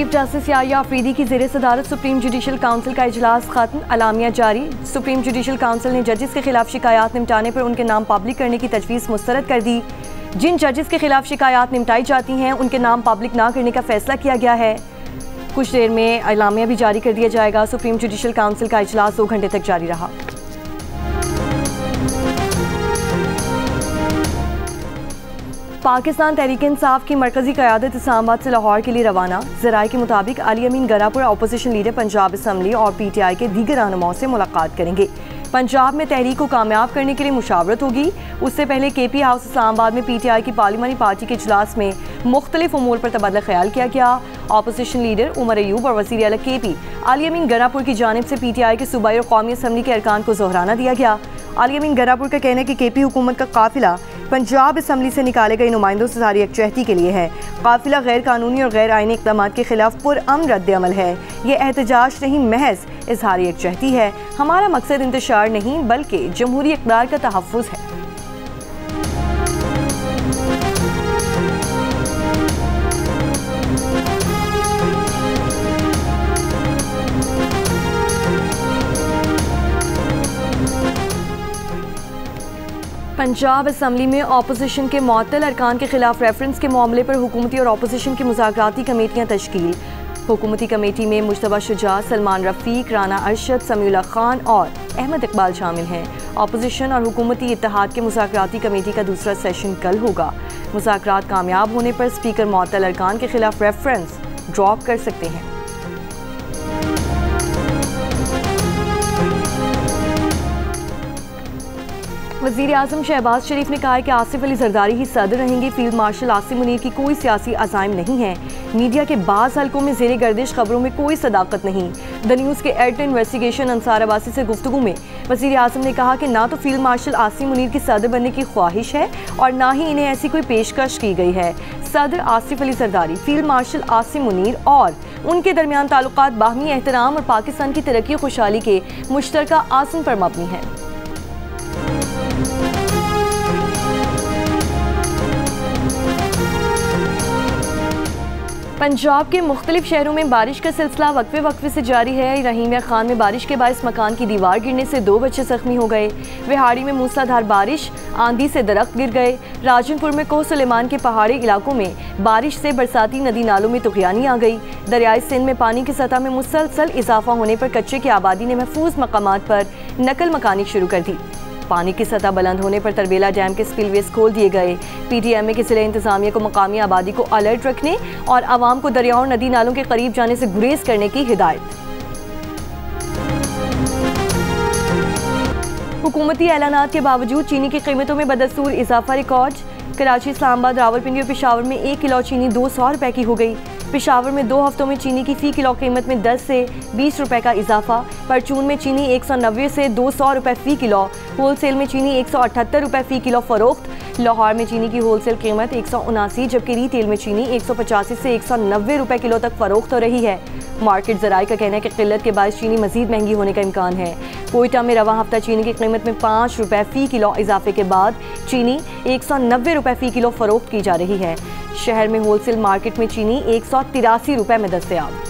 Chief justice Yahya Afridi की ज़ेर सदारत सुप्रीम जुडिशल काउंसिल का इजलास खत्म, अलामिया जारी। सुप्रीम जुडिशल काउंसिल ने जजेस के खिलाफ शिकायत निपटाने पर उनके नाम पब्लिक करने की तजवीज़ मुस्तरद कर दी। जिन जजेस के खिलाफ शिकायत निपटाई जाती हैं उनके नाम पब्लिक ना करने का फैसला किया गया है। कुछ देर में अलामिया भी जारी कर दिया जाएगा। सुप्रीम जुडिशल काउंसिल का इजलास 2 घंटे तक जारी रहा। पाकिस्तान तहरीक इंसाफ की मरकजी क़यादत इस्लामाबाद से लाहौर के लिए रवाना। ज़राए के मुताबिक अली अमीन गरापुर अपोजिशन लीडर पंजाब असम्बली और PTI के दीगर रहनुमाओं से मुलाकात करेंगे। पंजाब में तहरीक को कामयाब करने के लिए मुशावरत होगी। उससे पहले KP हाउस इस्लामाबाद में PTI की पार्लिमानी पार्टी के इजलास में मुख्तलिफ उमूर पर तबादला ख्याल किया गया। अपोजिशन लीडर उमर अयूब और वज़ीर आला KP अली अमीन गरापुर की जानिब से PTI के सूबाई और कौमी असम्बली के अरकान को दोहराना दिया गया। अली अमीन गरापुर का कहना है कि KP हुकूमत का काफिला पंजाब असम्बली से निकाले गए नुमाइंदों से सारी यकजहती के लिए है। काफिला गैर कानूनी और गैर आईनी इक़दाम के खिलाफ पुरअमन रद्द अमल है। ये एहतजाज नहीं, महज इजहार यकजहती है। हमारा मकसद इंतशार नहीं बल्कि जमहूरी इक़्तिदार का तहफ़्फ़ुज़ है। पंजाब असम्बली में अपोजिशन के मुअत्तल अरकान के खिलाफ रेफरेंस के मामले पर हुकूमती और अपोजिशन की मुज़ाकराती कमेटियाँ तश्कील। हुकूमती कमेटी में मुश्तबा शुजा, सलमान रफ़ीक, राना अरशद, समीउल्लाह खान और अहमद इकबाल शामिल हैं। अपोजिशन और हुकूमती इत्तेहाद के मुज़ाकराती कमेटी का दूसरा सेशन कल होगा। मुज़ाकरात कामयाब होने पर स्पीकर मुअत्तल अरकान के खिलाफ रेफरेंस ड्रॉप कर सकते हैं। वज़ीर आज़म शहबाज शरीफ ने कहा है कि आसिफ अली जरदारी ही सदर रहेंगे। फील्ड मार्शल आसिम मुनीर की कोई सियासी अज़ाइम नहीं है। मीडिया के बाज़ हलकों में ज़ेरे गर्दिश खबरों में कोई सदाकत नहीं। द न्यूज़ के एडिटर इन्वेस्टिगेशन अंसार अब्बासी से गुफ्तगू में वज़ीर आज़म ने कहा कि ना तो फील्ड मार्शल आसिम मुनीर की सदर बनने की ख्वाहिश है और ना ही इन्हें ऐसी कोई पेशकश की गई है। सदर आसिफ अली जरदारी, फील्ड मार्शल आसिम मुनीर और उनके दरमियान ताल्लुकात बाहमी एहतराम और पाकिस्तान की तरक्की और खुशहाली के मुश्तरका आज़म पर मबनी है। पंजाब के मुख्तलिफ शहरों में बारिश का सिलसिला वक्फे वक्फे से जारी है। रहीमिया खान में बारिश के बायस मकान की दीवार गिरने से 2 बच्चे जख्मी हो गए। विहाड़ी में मूसलाधार बारिश, आंधी से दरख्त गिर गए। राजनपुर में कोह सुलेमान के पहाड़ी इलाकों में बारिश से बरसाती नदी नालों में तुग़यानी आ गई। दरियाई सिंध में पानी की सतह में मुसलसल इजाफा होने पर कच्चे की आबादी ने महफूज मकामात पर नकल मकानी शुरू कर दी। पानी की सतह बुलंद होने पर तरबेला डैम के स्पिलवेज खोल दिए गए। PTMA के ज़िले इंतजामिया को मकामी आबादी को अलर्ट रखने और आवाम को दरियाओं नदी नालों के करीब जाने से गुरेज करने की हिदायत। हुकूमती ऐलानात के बावजूद चीनी की कीमतों में बदस्तूर इजाफा रिकॉर्ड। कराची, इस्लामाबाद, रावलपिंडी और पेशावर में 1 किलो चीनी 200 रुपए की हो गई। पेशावर में 2 हफ्तों में चीनी की फ़ी किलो कीमत में 10 से 20 रुपए का इजाफा। परचून में चीनी 190 से 200 रुपए फ़ी किलो, होलसेल में चीनी 178 रुपए फ़ी किलो फ़रोख्त। लाहौर में चीनी की होलसेल कीमत 179 जबकि रिटेल में चीनी 185 से 190 रुपए किलो तक फ़रोख्त हो रही है। मार्केट ज़राए का कहना है कि किल्लत के बायस चीनी मज़ीद महंगी होने का इम्कान है। कोयटा में रवा हफ्ता चीनी की कीमत में 5 रुपए फ़ी किलो इजाफे के बाद चीनी 190 रुपए फ़ी किलो फ़रोख्त की जा रही है। शहर में होलसेल मार्केट में चीनी 183 रुपए में दस्तयाब।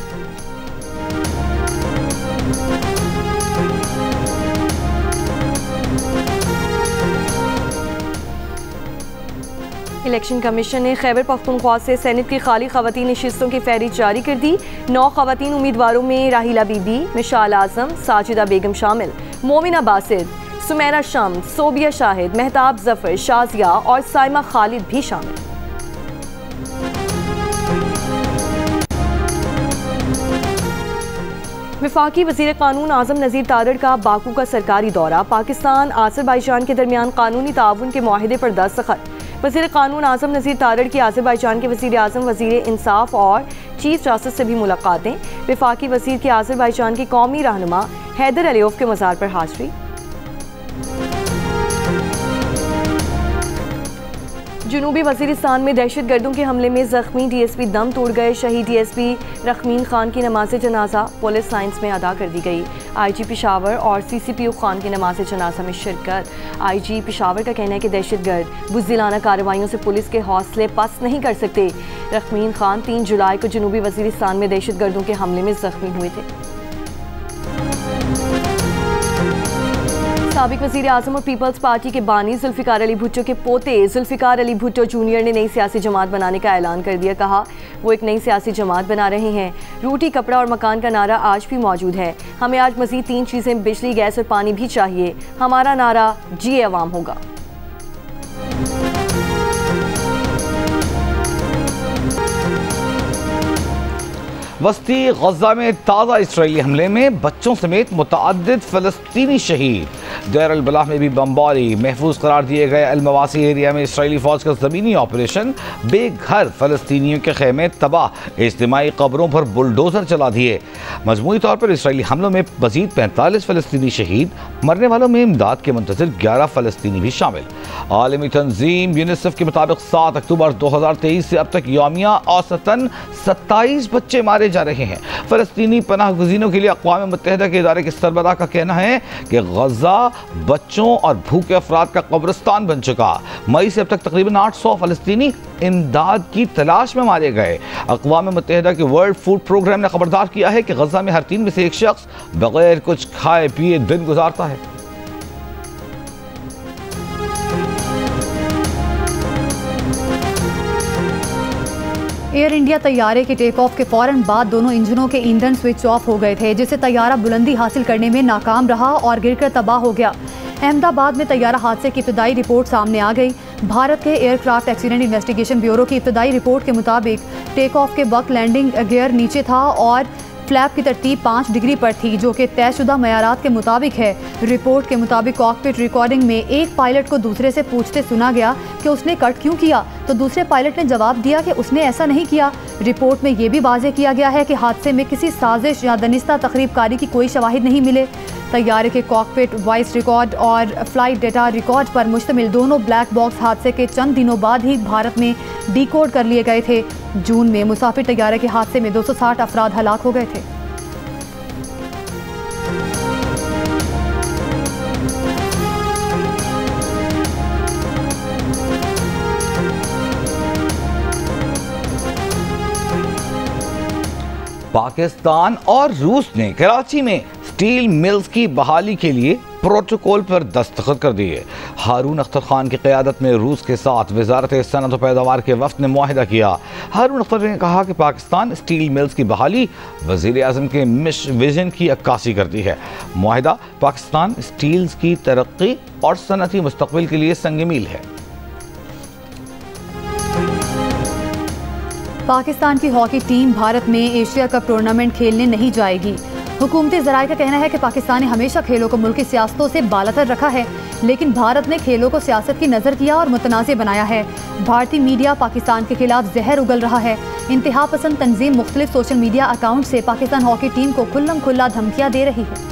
इलेक्शन कमीशन ने खैबर पख्तूनख्वा से सेनेट की खाली खवातीन नशिस्तों की फहरिस्त जारी कर दी। 9 खवातीन उम्मीदवारों में राहिला बीबी, मिशाल आजम, साजिदा बेगम शामिल। मोमिना बासित, सुमेरा शम्स, सोबिया शाहिद, मेहताब जफर, शाजिया और साइमा खालिद भी शामिल। वफाकी वज़ीर कानून आज़म नज़ीर तारड़ का बाकू का सरकारी दौरा। पाकिस्तान आज़रबाईजान के दरमियान कानूनी ताउन के मुआहिदे पर दस्तखत। वज़ीर कानून आज़म नज़ीर तारड़ की आज़रबाईजान के वज़ीर आज़म, वज़ीर इंसाफ और चीफ जस्टिस से भी मुलाकातें। वफाकी वज़ीर की आज़रबाईजान के कौमी रहनुमा हैदर अलीयोव के मज़ार पर हाज़री। जुनूबी वजीरिस्तान में दहशतगर्दों के हमले में जख्मी डीएसपी दम तोड़ गए। शहीद डीएसपी रखमीन खान की नमाज जनाजा पुलिस साइंस में अदा कर दी गई। आईजी पेशावर और सीसीपीओ खान की नमाज जनाजा में शिरकत। आईजी पेशावर का कहना है कि दहशतगर्द बुज़दिलाना कार्रवाइयों से पुलिस के हौसले पस्त नहीं कर सकते। रखमीन खान 3 जुलाई को जुनूबी वजीरिस्तान में दहशतगर्दों के हमले में जख्मी हुए थे। साबिक वज़ीर आज़म और पीपल्स पार्टी के बानी जुल्फ़िकार अली भुट्टो के पोते जुल्फ़िकार अली भुट्टो जूनियर ने नई सियासी जमात बनाने का ऐलान कर दिया। कहा वो एक नई सियासी जमात बना रहे हैं। रोटी कपड़ा और मकान का नारा आज भी मौजूद है। हमें आज मज़ीद 3 चीज़ें बिजली, गैस और पानी भी चाहिए। हमारा नारा जी अवाम होगा। वस्ती गज़ा में ताज़ा इसराइली हमले में बच्चों समेत मुतअद्दिद फ़लस्तीनी शहीद। देर अल बलाह में भी बमबारी। महफूज करार दिए गए अलमवासी एरिया में इसराइली फ़ौज का ज़मीनी ऑपरेशन। बेघर फ़लस्तीनियों के खेमे तबाह। इज्तिमाई कब्रों पर बुलडोज़र चला दिए। मजमूई तौर पर इसराइली हमलों में मज़ीद 45 फ़लस्तीनी शहीद। मरने वालों में इमदाद के मुंतज़िर 11 फ़लस्तीनी भी शामिल। आलमी तंजीम यूनिसेफ के मुताबिक 7 अक्टूबर 2023 से अब तक यौमिया औसतन 27 बच्चे मारे जा रहे हैं। फ़लस्तीनी पनाह गुज़ीनों के लिए अक़वाम मुत्तहिदा के इदारे के सरबराह का कहना है कि गज़ा बच्चों और भूखे अफराद का कब्रिस्तान बन चुका। मई से अब तक तकरीबन 800 फ़लस्तीनी इमदाद की तलाश में मारे गए। अक़वाम मुत्तहिदा के वर्ल्ड फूड प्रोग्राम ने खबरदार किया है कि गज़ा में हर 3 में से एक शख्स बगैर कुछ खाए पिए दिन गुजारता है। एयर इंडिया तैयारे के टेक ऑफ के फौरन बाद दोनों इंजनों के ईंधन स्विच ऑफ हो गए थे, जिससे तैयारा बुलंदी हासिल करने में नाकाम रहा और गिरकर तबाह हो गया। अहमदाबाद में तैयारा हादसे की इब्तदाई रिपोर्ट सामने आ गई। भारत के एयरक्राफ्ट एक्सीडेंट इन्वेस्टिगेशन ब्यूरो की इब्तदाई रिपोर्ट के मुताबिक टेक ऑफ के वक्त लैंडिंग गियर नीचे था और फ्लैप की तरतीब 5 डिग्री पर थी, जो कि तयशुदा मयारात के मुताबिक है। रिपोर्ट के मुताबिक कॉकपिट रिकॉर्डिंग में एक पायलट को दूसरे से पूछते सुना गया कि उसने कट क्यों किया, तो दूसरे पायलट ने जवाब दिया कि उसने ऐसा नहीं किया। रिपोर्ट में यह भी वाज़ेह किया गया है कि हादसे में किसी साजिश या दनिस्ता तकरीबकारी की कोई शवाहिद नहीं मिले। तैयारे के कॉकपिट, वॉइस रिकॉर्ड और फ्लाइट डेटा रिकॉर्ड पर मुश्तमिल दोनों ब्लैक बॉक्स हादसे के चंद दिनों बाद ही भारत में डिकोड कर लिए गए थे। जून में मुसाफिर तैयारे के हादसे में 260 अफराद हलाक हो गए थे। पाकिस्तान और रूस ने कराची में स्टील मिल्स की बहाली के लिए प्रोटोकॉल पर दस्तखत कर दिए। हारून अख्तर खान की क़यादत में रूस के साथ वजारत सनअत व पैदावार के वफ़द ने मुआहिदा किया। हारून अख्तर ने कहा कि पाकिस्तान स्टील मिल्स की बहाली वज़ीर आज़म के विजन की अक्कासी करती है। मुआहिदा पाकिस्तान स्टील्स की तरक्की और सनअती मुस्तक़बिल के लिए संग मील है। पाकिस्तान की हॉकी टीम भारत में एशिया कप टूर्नामेंट खेलने नहीं जाएगी। हुकूमती ज़राए का कहना है कि पाकिस्तान ने हमेशा खेलों को मुल्की सियासतों से बालातर रखा है, लेकिन भारत ने खेलों को सियासत की नज़र किया और मुतनाज़ बनाया है। भारतीय मीडिया पाकिस्तान के खिलाफ जहर उगल रहा है। इंतहा पसंद तंजीम मुख्तलिफ सोशल मीडिया अकाउंट से पाकिस्तान हॉकी टीम को खुल्लम खुल्ला धमकियाँ दे रही है।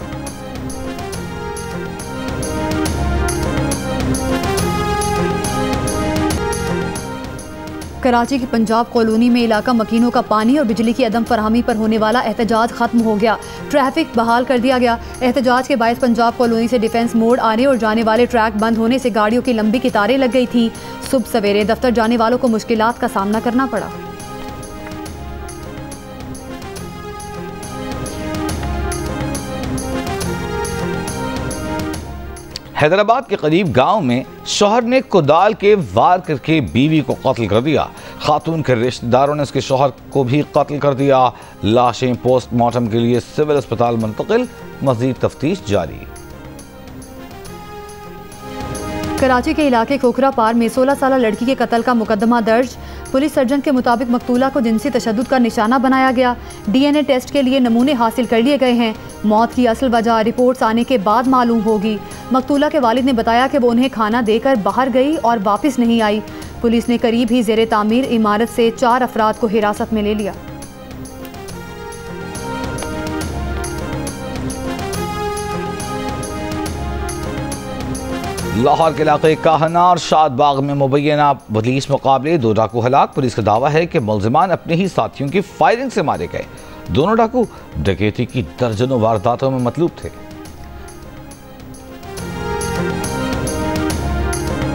कराची की पंजाब कॉलोनी में इलाका मकीनों का पानी और बिजली की अदम फरहमी पर होने वाला एहतजाज खत्म हो गया। ट्रैफिक बहाल कर दिया गया। एहतजाज के बायस पंजाब कॉलोनी से डिफेंस मोड़ आने और जाने वाले ट्रैक बंद होने से गाड़ियों की लंबी कतारें लग गई थी। सुबह सवेरे दफ्तर जाने वालों को मुश्किलात का सामना करना पड़ा। हैदराबाद के करीब गांव में शौहर ने कुदाल के वार करके बीवी को कत्ल कर दिया। खातून के रिश्तेदारों ने उसके शौहर को भी कत्ल कर दिया। लाशें पोस्टमार्टम के लिए सिविल अस्पताल मुंतकिल। मज़ीद तफ्तीश जारी। कराची के इलाके खोखरा पार में 16 साल लड़की के कत्ल का मुकदमा दर्ज। पुलिस सर्जन के मुताबिक मकतूला को जिनसी तशद्दुद का निशाना बनाया गया। DNA टेस्ट के लिए नमूने हासिल कर लिए गए हैं। मौत की असल वजह रिपोर्ट्स आने के बाद मालूम होगी। मकतूला के वालिद ने बताया कि वो उन्हें खाना देकर बाहर गई और वापस नहीं आई। पुलिस ने करीब ही ज़ेरे तामीर इमारत से 4 अफराद को हिरासत में ले लिया। लाहौर के इलाके काहना और शादबाग में मुबैना पुलिस मुकाबले 2 डाकू हलाक। पुलिस का दावा है कि मुलजिमान अपने ही साथियों की फायरिंग से मारे गए। दोनों डाकू डकैती की दर्जनों वारदातों में मतलूब थे।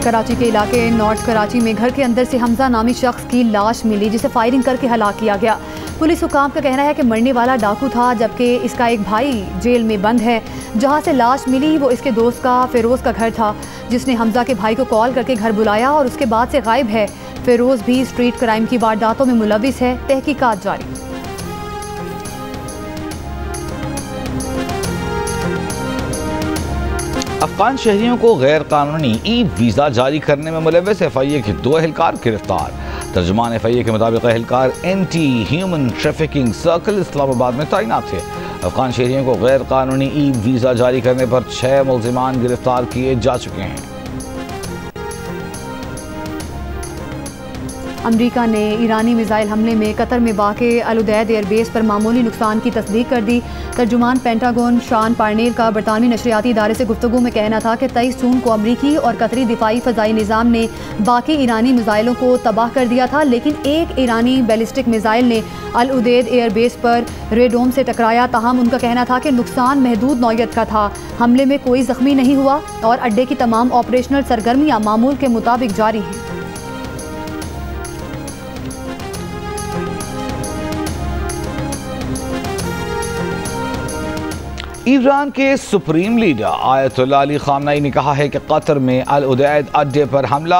कराची के इलाके नॉर्थ कराची में घर के अंदर से हमजा नामी शख्स की लाश मिली, जिसे फायरिंग करके हलाक किया गया। पुलिस हुकाम का कहना है कि मरने वाला डाकू था, जबकि इसका एक भाई जेल में बंद है। जहां से लाश मिली वो इसके दोस्त का फिरोज़ का घर था, जिसने हमजा के भाई को कॉल करके घर बुलाया और उसके बाद से गायब है। फिरोज़ भी स्ट्रीट क्राइम की वारदातों में मुलविस है। तहकीकात जारी। अफगान शहरियों को गैर कानूनी ई वीज़ा जारी करने में मुलविस FIA के 2 एहलकार गिरफ्तार। तर्जुमान FIA के मुताबिक एहलकार anti human trafficking circle Islamabad में तैनात थे। अफगान शहरियों को गैर कानूनी ई वीज़ा जारी करने पर 6 मुलजिमान गिरफ्तार किए जा चुके हैं। अमरीका ने ईरानी मिसाइल हमले में कतर में वाक़े अल उदैद एयरबेस पर मामूली नुकसान की तस्दीक कर दी। तर्जुमान पेंटागन शॉन पार्नेल का बरतानवी नशरियाती इदारे से गुफ्तगू में कहना था कि 23 जून को अमरीकी और कतरी दिफाई फ़ज़ाई निज़ाम ने बाकी ईरानी मिसाइलों को तबाह कर दिया था, लेकिन एक ईरानी बैलिस्टिक मिसाइल ने अल उदैद एयरबेस पर रेडोम से टकराया। ताहम उनका कहना था कि नुकसान महदूद नौयत का था। हमले में कोई ज़ख्मी नहीं हुआ और अड्डे की तमाम ऑपरेशनल सरगर्मियाँ मामूल के मुताबिक जारी हैं। ईरान के supreme leader Ayatollah Ali Khamenei ने कहा है कि कतर में अल उदैद अड्डे पर हमला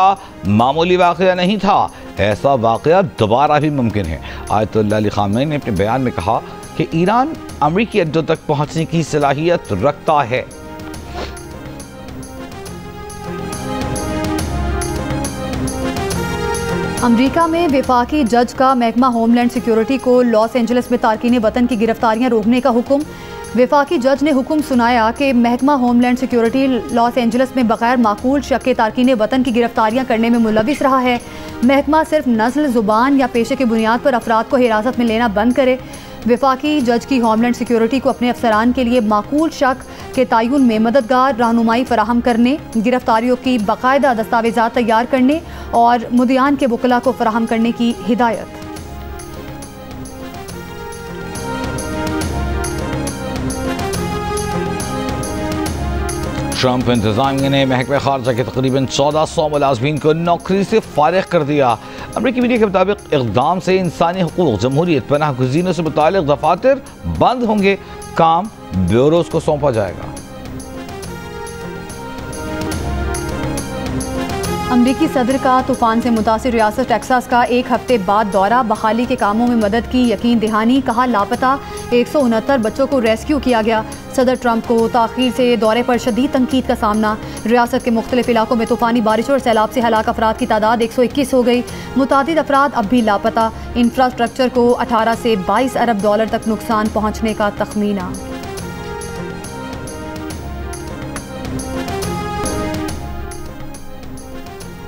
मामूली वाक़या नहीं था, ऐसा वाक़या दोबारा भी मुमकिन है। आयतुल्लाह अली खामनेई ने अपने बयान में कहा कि ईरान अमरीकी अड्डों तक पहुंचने की सलाहियत रखता है। अमरीका में वफाकी जज का महकमा होमलैंड सिक्योरिटी को लॉस एंजलिस में तारकीन वतन की गिरफ्तारियां रोकने का हुक्म। वफाकी जज ने हुक्म सुनाया कि महकमा होमलैंड सिक्योरिटी लॉस एंजलिस में बगैर माकूल शक के तारकीन वतन की गिरफ्तारियां करने में मुलविस रहा है। महकमा सिर्फ नस्ल, ज़ुबान या पेशे की बुनियाद पर अफराद को हिरासत में लेना बंद करे। वफाकी जज की होमलैंड सिक्योरिटी को अपने अफसरान के लिए माकूल शक के तयन में मददगार रहनुमाई फराहम करने, गिरफ्तारियों की बाकायदा दस्तावेज़ात तैयार करने और मुद्दियान के वकला को फराहम करने की हिदायत। ट्रंप इंतजामिया ने महकमे खारजा के तकरीबन 1400 मुलाजमीन को नौकरी से फारिग कर दिया। अमरीकी मीडिया के मुताबिक इक़दाम से इंसानी हुकूक, जमहूरियत, पनाह गुज़ीनों से मुताल्लिक़ दफातर बंद होंगे, काम ब्यूरोज को सौंपा जाएगा। अमरीकी सदर का तूफान से मुतासिर रियासत टेक्सास का 1 हफ्ते बाद दौरा, बहाली के कामों में मदद की यकीन दहानी। कहा लापता 169 बच्चों को रेस्क्यू किया गया। सदर ट्रंप को ताख़ीर से दौरे पर शदीद तनकीद का सामना। रियासत के मुख्तलिफ इलाकों में तूफ़ानी बारिश और सैलाब से हलाक अफराद की तादाद 121 हो गई। मुतादिद अफराद अब भी लापता। इंफ्रास्ट्रक्चर को 18 से 22 अरब डॉलर तक नुकसान पहुँचने का तखमीना।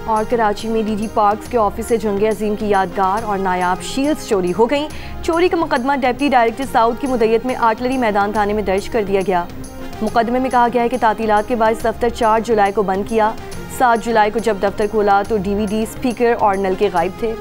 और कराची में डीजी पार्क्स के ऑफिस से जंग अजीम की यादगार और नायाब शील्ड्स चोरी हो गई। चोरी का मुकदमा डेप्टी डायरेक्टर साउथ की मुद्दत में आर्टिलरी मैदान थाने में दर्ज कर दिया गया। मुकदमे में कहा गया है कि तातीलात के बाद दफ्तर 4 जुलाई को बंद किया। 7 जुलाई को जब दफ्तर खोला तो DVD, स्पीकर और नलके गायब थे।